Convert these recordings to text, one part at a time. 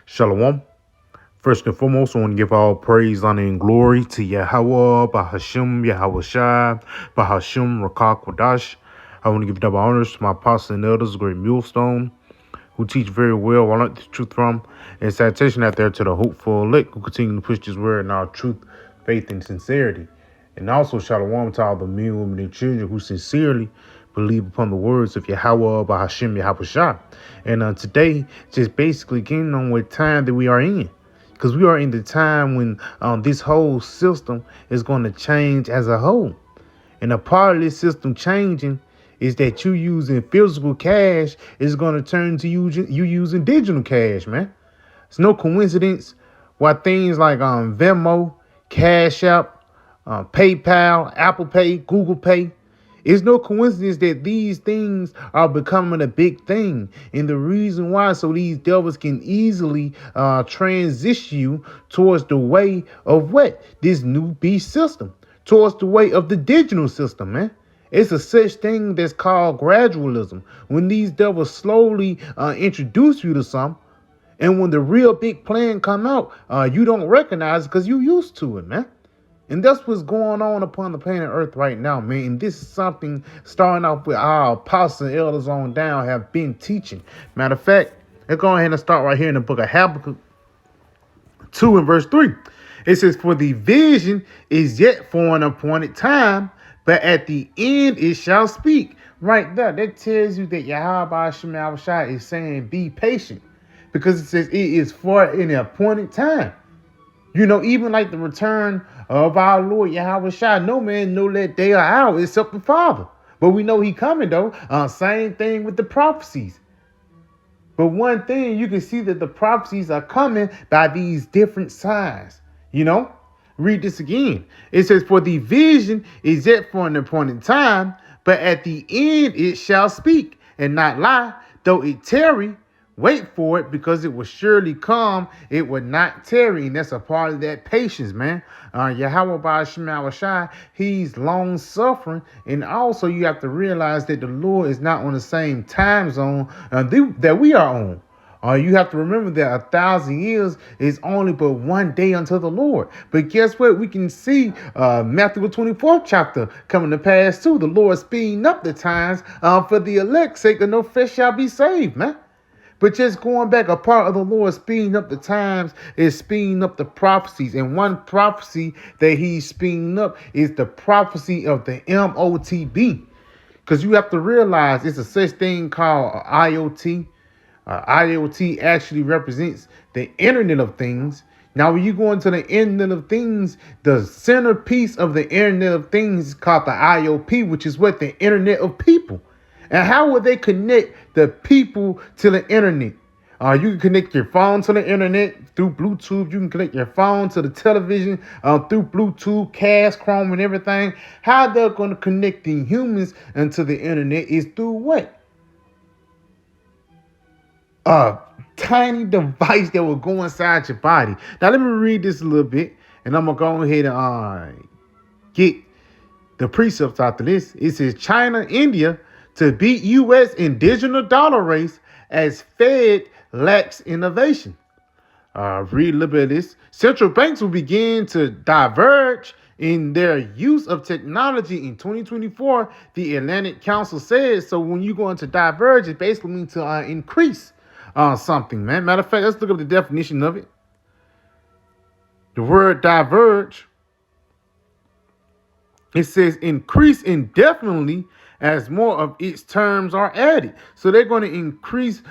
Shalom. First and foremost, I want to give all praise, honor, and glory to Yahweh, Bahashim, Yahweh Shai, Bahashim, Rakak Wadash. I want to give double honors to my apostles and elders, great millstone, who teach very well, I learned the truth from, and citation out there to the hopeful elect who continue to push this word in our truth, faith, and sincerity. And also, shalom to all the men, women, and children who sincerely believe upon the words of Yahweh, Bahashim, Yahweh Shai. And today, just basically getting on what time that we are in. Because we are in the time when this whole system is going to change as a whole. And a part of this system changing is that you using physical cash is going to turn to you using digital cash, man. It's no coincidence why things like Venmo, Cash App, PayPal, Apple Pay, Google Pay, it's no coincidence that these things are becoming a big thing. And the reason why, so these devils can easily transition you towards the way of what? This new beast system, towards the way of the digital system, man. It's a such thing that's called gradualism. When these devils slowly introduce you to something, and when the real big plan come out, you don't recognize it because you used to it, man. And that's what's going on upon the planet Earth right now, man. And this is something starting off with our apostles and elders on down have been teaching. Matter of fact, let's go ahead and start right here in the book of Habakkuk 2 and verse 3. It says, "For the vision is yet for an appointed time, but at the end it shall speak." Right there, that tells you that Yahweh Shema Shai is saying be patient. Because it says it is for an appointed time. You know, even like the return of our Lord Yahweh Shai, no man know that day or hour except the Father. But we know he coming though. Same thing with the prophecies. But one thing, you can see that the prophecies are coming by these different signs. You know, read this again. It says, "For the vision is yet for an appointed time, but at the end it shall speak and not lie, though it tarry. Wait for it, because it will surely come. It will not tarry." And that's a part of that patience, man. Yahweh Ba'ashim Shai, he's long suffering. And also you have to realize that the Lord is not on the same time zone that we are on. You have to remember that 1,000 years is only but one day unto the Lord. But guess what? We can see Matthew the 24th chapter coming to pass too. The Lord speeding up the times for the elect's sake, that no flesh shall be saved, man. But just going back, a part of the Lord speeding up the times is speeding up the prophecies. And one prophecy that he's speeding up is the prophecy of the MOTB. Because you have to realize it's a such thing called IoT. IoT actually represents the Internet of Things. Now, when you go into the Internet of Things, the centerpiece of the Internet of Things is called the IOP, which is what the Internet of People. And how would they connect the people to the internet? You can connect your phone to the internet through Bluetooth. You can connect your phone to the television through Bluetooth, Cast, Chrome, and everything. How they're going to connect the humans into the internet is through what? A tiny device that will go inside your body. Now, let me read this a little bit, and I'm going to go ahead and get the precepts after this. It says, "China, India, to beat U.S. in digital dollar race as Fed lacks innovation." Read a little bit of this. "Central banks will begin to diverge in their use of technology in 2024, the Atlantic Council says." So when you go into diverge, it basically means to increase something, man. Matter of fact, let's look up the definition of it. The word diverge, it says increase indefinitely as more of its terms are added. So they're going to increase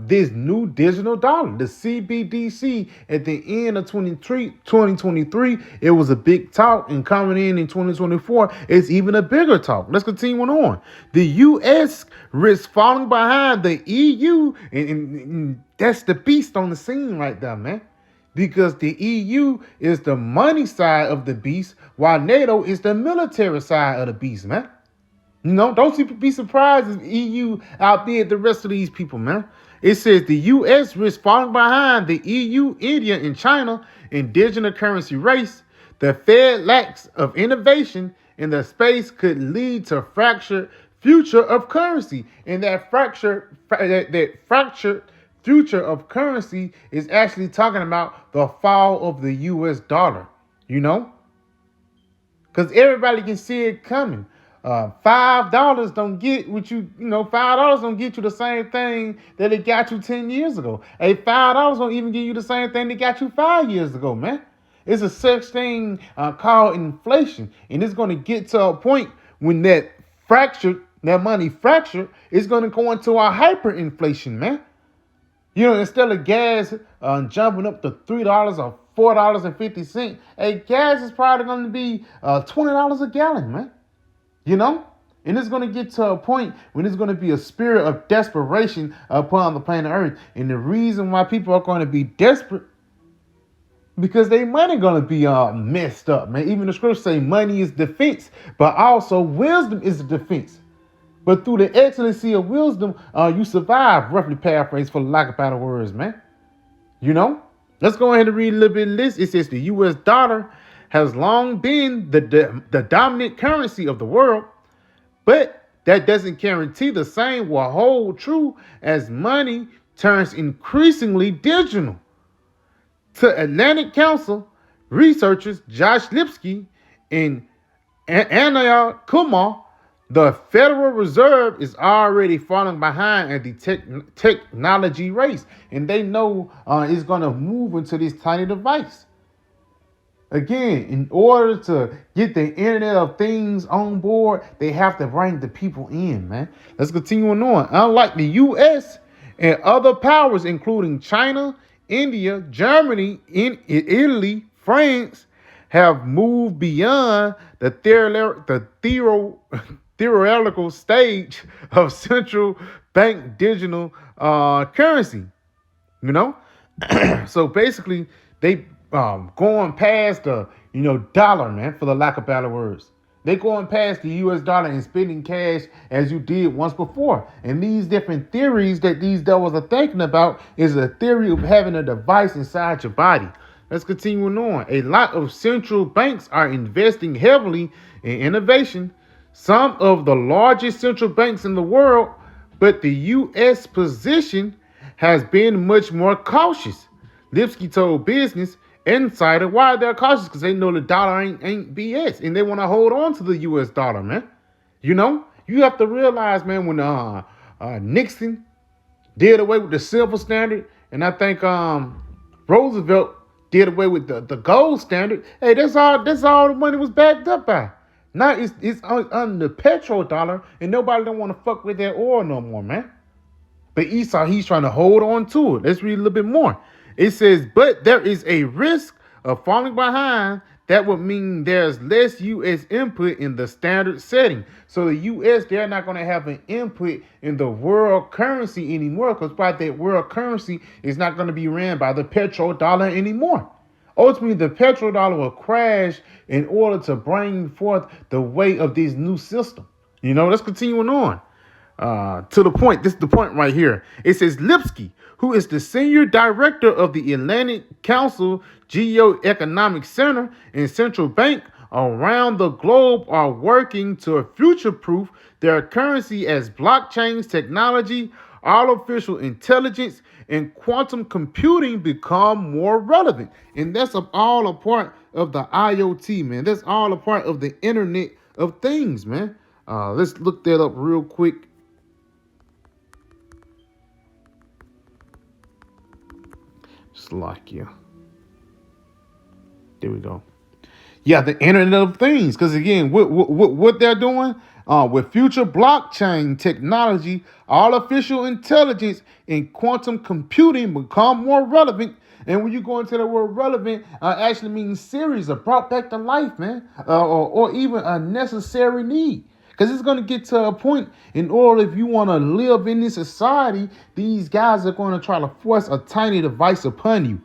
this new digital dollar, the CBDC. At the end of 2023, it was a big talk, and coming in 2024, it's even a bigger talk. Let's continue on. The U.S. risks falling behind the EU, and that's the beast on the scene right there, man. Because the EU is the money side of the beast, while NATO is the military side of the beast, man. You know, don't be surprised if EU outbid the rest of these people, man. It says the U.S. risks falling behind the EU, India, and China in digital currency race. The Fed lacks of innovation in the space could lead to fractured future of currency. And that fractured future of currency is actually talking about the fall of the US dollar, you know? Because everybody can see it coming. $5 don't get what $5 don't get you the same thing that it got you 10 years ago. Hey, $5 don't even give you the same thing that got you 5 years ago, man. It's a such thing called inflation. And it's going to get to a point when that money fractured, is going to go into a hyperinflation, man. Instead of gas jumping up to $3 or $4.50, hey, gas is probably going to be $20 a gallon, man. And it's going to get to a point when it's going to be a spirit of desperation upon the planet Earth. And the reason why people are going to be desperate, because their money going to be messed up, man. Even the scriptures say money is defense, but also wisdom is a defense. But through the excellency of wisdom, you survive, roughly paraphrased for lack of better words, man. Let's go ahead and read a little bit of this. It says the U.S. dollar has long been the dominant currency of the world, but that doesn't guarantee the same will hold true as money turns increasingly digital. To Atlantic Council, researchers Josh Lipsky and Anil Kumar, the Federal Reserve is already falling behind at the technology race, and they know it's going to move into this tiny device. Again, in order to get the Internet of Things on board, they have to bring the people in, man. Let's continue on. Unlike the U.S. and other powers, including China, India, Germany, Italy, France, have moved beyond the theoretical stage of central bank digital currency. So basically, they going past the dollar, man, for the lack of better words. They going past the US dollar and spending cash as you did once before. And these different theories that these devils are thinking about is a theory of having a device inside your body. Let's continue on. A lot of central banks are investing heavily in innovation. Some of the largest central banks in the world, but the U.S. position has been much more cautious. Lipsky told Business Insider why they're cautious, because they know the dollar ain't BS, and they want to hold on to the U.S. dollar, man. You have to realize, man, when Nixon did away with the silver standard, and I think Roosevelt did away with the gold standard. Hey, that's all the money was backed up by. Now it's on the petrodollar, and nobody don't want to fuck with that oil no more, man. But Esau, he's trying to hold on to it. Let's read a little bit more. It says, but there is a risk of falling behind. That would mean there's less U.S. input in the standard setting. So the U.S., they're not going to have an input in the world currency anymore, because probably that world currency is not going to be ran by the petrodollar anymore. Ultimately, the petrodollar will crash in order to bring forth the weight of this new system. Let's continue on. To the point, this is the point right here. It says Lipsky, who is the senior director of the Atlantic Council Geoeconomic Center and Central Bank around the globe, are working to future-proof their currency as blockchain technology, artificial intelligence, and quantum computing become more relevant. And that's all a part of the IoT, man. That's all a part of the Internet of Things, man. Let's look that up real quick. Slovakia. There we go. Yeah, the Internet of Things. Because again, what they're doing with future blockchain technology, artificial intelligence, and quantum computing become more relevant. And when you go into the word relevant, actually means serious or brought back to life, man, or even a necessary need. Because it's going to get to a point, in order, if you want to live in this society, these guys are going to try to force a tiny device upon you.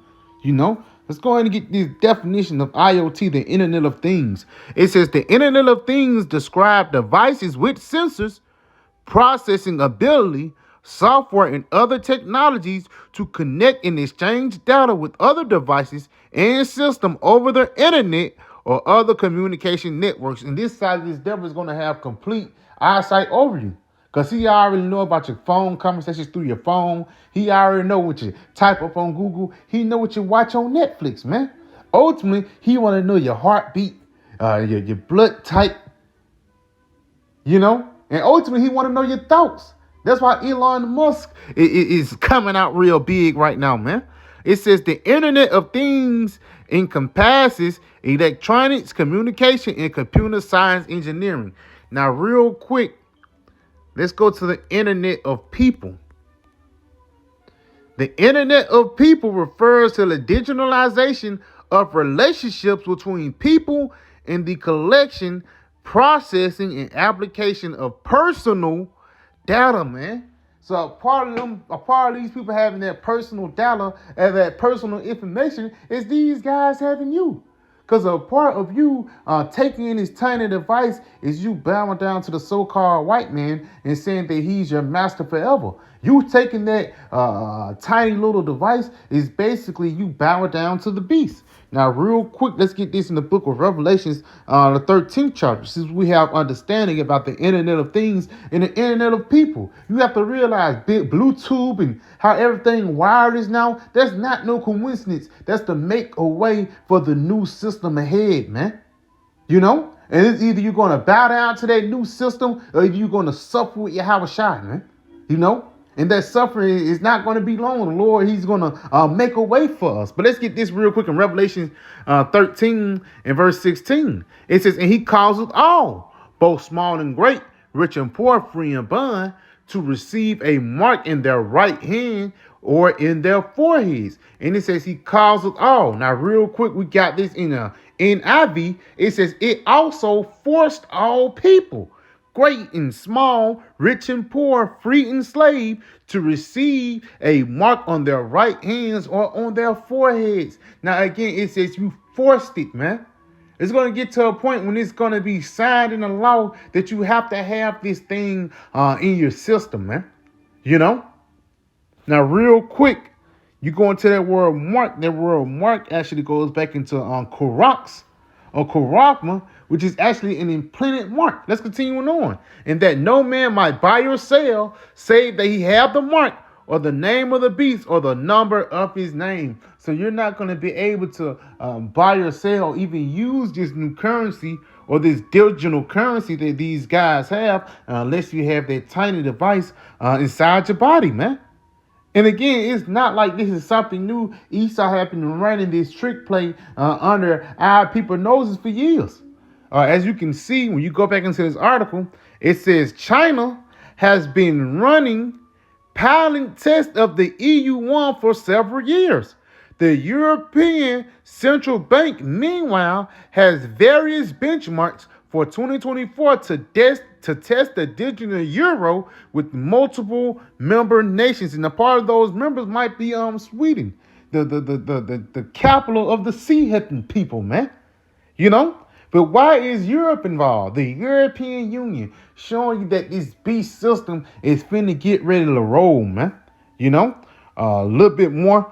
Let's go ahead and get this definition of IoT, the Internet of Things. It says the Internet of Things describe devices with sensors, processing ability, software, and other technologies to connect and exchange data with other devices and systems over the internet or other communication networks. And this side of this devil is going to have complete eyesight over you. Because he already know about your phone conversations through your phone. He already know what you type up on Google. He know what you watch on Netflix, man. Ultimately, he want to know your heartbeat, your blood type, and ultimately he want to know your thoughts. That's why Elon Musk is coming out real big right now, man. It says the Internet of Things encompasses electronics, communication, and computer science engineering. Now, real quick, let's go to the Internet of People. The Internet of People refers to the digitalization of relationships between people and the collection, processing, and application of personal data, man. So a part of these people having that personal data and that personal information is these guys having you. Because a part of you taking in this tiny device is you bowing down to the so-called white man and saying that he's your master forever. You taking that tiny little device is basically you bowing down to the beast. Now, real quick, let's get this in the book of Revelations, the 13th chapter, since we have understanding about the Internet of Things and the Internet of People. You have to realize big Bluetooth and how everything wired is now, that's not no coincidence. That's to make a way for the new system ahead, man. And it's either you're going to bow down to that new system or either you're going to suffer with your house shot, man. And that suffering is not going to be long. The Lord, he's going to make a way for us. But let's get this real quick in Revelation 13 and verse 16. It says, and he causes all, both small and great, rich and poor, free and bond, to receive a mark in their right hand or in their foreheads. And it says he causes all. Now, real quick, we got this in NIV. It says it also forced all people, great and small, rich and poor, free and slave, to receive a mark on their right hands or on their foreheads. Now, again, it says you forced it, man. It's going to get to a point when it's going to be signed in the law that you have to have this thing in your system, man. Now, real quick, you go into that word mark. That word mark actually goes back into Karax or Karakma, which is actually an implanted mark. Let's continue on. And that no man might buy or sell, save that he have the mark or the name of the beast or the number of his name. So you're not going to be able to buy or sell, or even use this new currency or this digital currency that these guys have unless you have that tiny device inside your body, man. And again, it's not like this is something new. Esau have been running this trick play under our people's noses for years. As you can see, when you go back into this article, it says China has been running pilot tests of the EU1 for several years. The European Central Bank, meanwhile, has various benchmarks for 2024 to test the digital euro with multiple member nations, and a part of those members might be Sweden, the capital of the sea-having people, man. But why is Europe involved? The European Union showing you that this beast system is finna get ready to roll, man. A little bit more.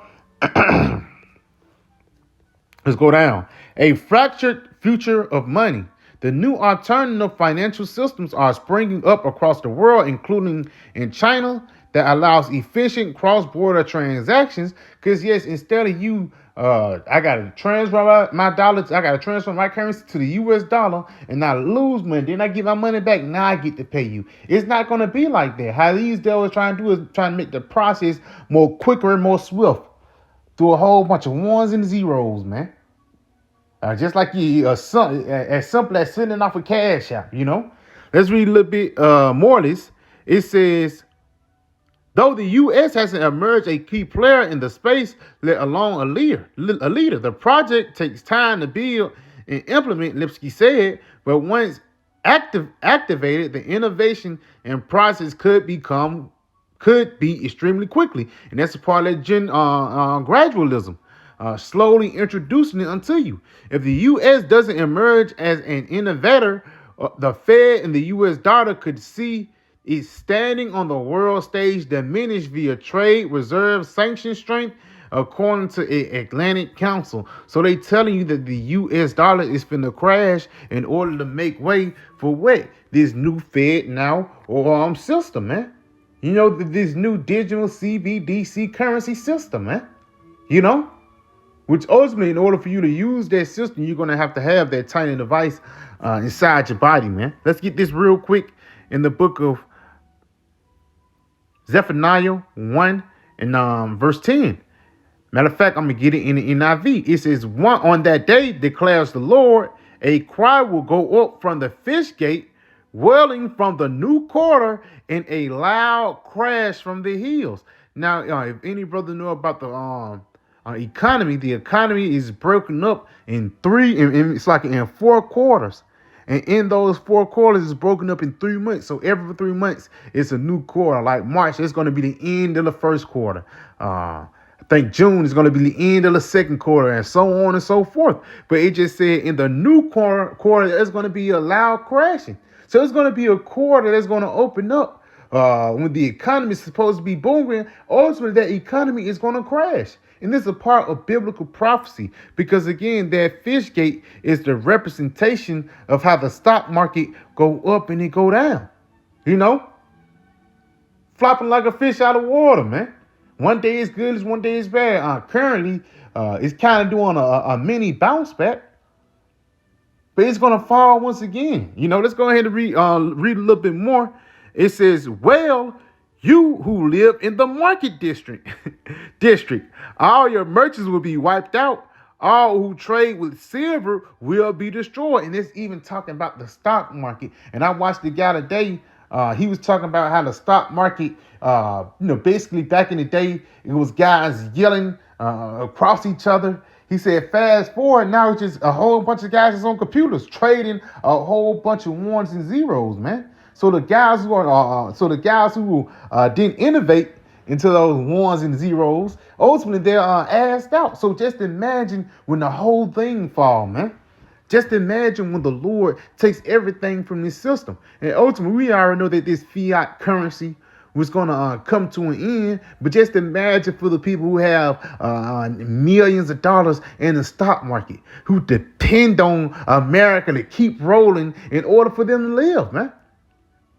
Let's go down. A fractured future of money. The new alternative financial systems are springing up across the world, including in China, that allows efficient cross-border transactions. Because yes, instead of you, I got to transfer my dollars, I got to transfer my currency to the US dollar and not lose money. Then I get my money back. Now I get to pay you. It's not going to be like that. How these devils trying to do is trying to make the process more quicker and more swift through a whole bunch of ones and zeros, man. Just like as simple as sending off a cash app, Let's read a little bit more of this. It says, though the U.S. hasn't emerged a key player in the space, let alone a leader, the project takes time to build and implement, Lipsky said, but once activated, the innovation and process could be extremely quickly. And that's a part of that gradualism. Slowly introducing it unto you. If the U.S. doesn't emerge as an innovator, the Fed and the U.S. dollar could see its standing on the world stage diminish via trade, reserve, sanction strength, according to Atlantic Council. So they telling you that the U.S. dollar is finna crash in order to make way for what? This new Fed now or system, man. You know, this new digital CBDC currency system, man. You know? Which ultimately, in order for you to use that system, you're going to have that tiny device inside your body, man. Let's get this real quick in the book of Zephaniah 1 and verse 10. Matter of fact, I'm going to get it in the NIV. It says, on that day, declares the Lord, a cry will go up from the fish gate, wailing from the new quarter, and a loud crash from the hills. Now, if any brother know about the economy, the economy is broken up in it's like in 4 quarters. And in those 4 quarters, it's broken up in 3 months. So every 3 months, it's a new quarter. Like March, it's going to be the end of the first quarter. I think June is going to be the end of the second quarter, and so on and so forth. But it just said in the new quarter, there's going to be a loud crashing. So it's going to be a quarter that's going to open up when the economy is supposed to be booming. Ultimately, that economy is going to crash. And this is a part of biblical prophecy because, again, that fish gate is the representation of how the stock market go up and it go down. You know, flopping like a fish out of water, man. One day is good, one day is bad. Currently, it's kind of doing a mini bounce back, but it's going to fall once again. You know, let's go ahead and read a little bit more. It says, well, you who live in the market district, all your merchants will be wiped out. All who trade with silver will be destroyed. And it's even talking about the stock market. And I watched the guy today. He was talking about how the stock market, basically back in the day, it was guys yelling across each other. He said, fast forward, now it's just a whole bunch of guys that's on computers trading a whole bunch of ones and zeros, man. So the guys who didn't innovate into those ones and zeros, ultimately they're assed out. So just imagine when the whole thing fall, man. Just imagine when the Lord takes everything from this system. And ultimately, we already know that this fiat currency was going to come to an end. But just imagine for the people who have millions of dollars in the stock market, who depend on America to keep rolling in order for them to live, man.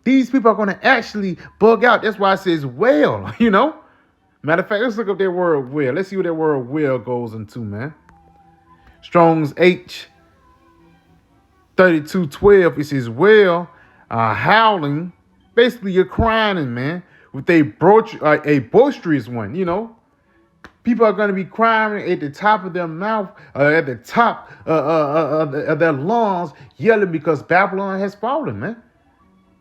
These people are going to actually bug out. That's why it says well, you know. Matter of fact, let's look up that word well. Let's see what that word well goes into, man. Strong's H 32:12. It says well, howling. Basically, you're crying, man, with a boisterous one, you know. People are going to be crying at the top of their mouth, at the top of their lungs, yelling because Babylon has fallen, man.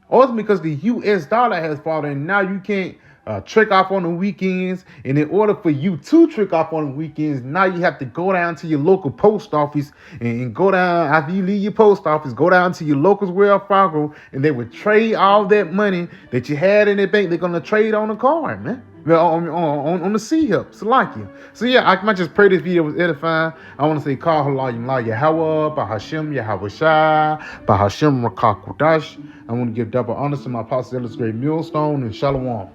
Also because the U.S. dollar has fallen, and now you can't trick off on the weekends. And in order for you to trick off on the weekends, now you have to go down to your local post office and go down, after you leave your post office, go down to your local Wells Fargo, and they would trade all that money that you had in the bank. They're going to trade on the card, man. On the C-Help, Salakia. So yeah, I might just pray this video was edifying. I want to say, Call Halayim La Yahweh, Bahashem Yahweh Shai, Bahashem Rakak Kodash. I want to give double honors to my apostle, Ellis Great Millstone, and Shalom.